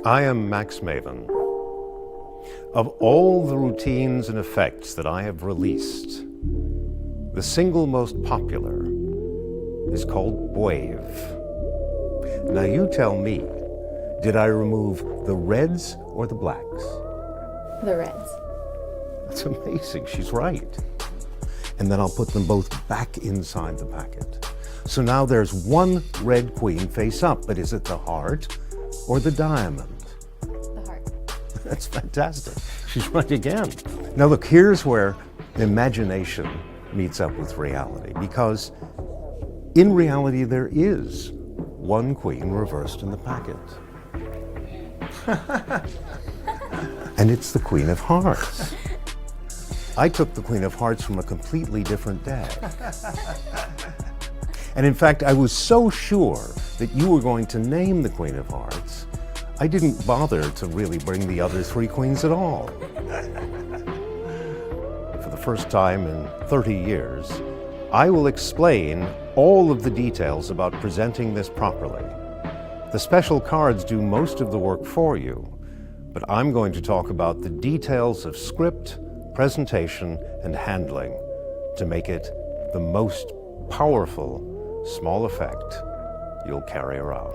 I am Max Maven. Of all the routines and effects that I have released, the single most popular is called wave. Now you tell me, did I remove the reds or the blacks? The reds. That's amazing, she's right. And then I'll put them both back inside the packet. So now there's one red queen face up, but is it the heart or the diamond? The heart. That's fantastic. She's right again. Now look, here's where imagination meets up with reality, because in reality there is one queen reversed in the packet. And it's the Queen of Hearts. I took the Queen of Hearts from a completely different deck. And in fact, I was so sure that you were going to name the Queen of Hearts, I didn't bother to really bring the other three queens at all. For the first time in 30 years, I will explain all of the details about presenting this properly. The special cards do most of the work for you, but I'm going to talk about the details of script, presentation, and handling to make it the most powerful small effect you'll carry around.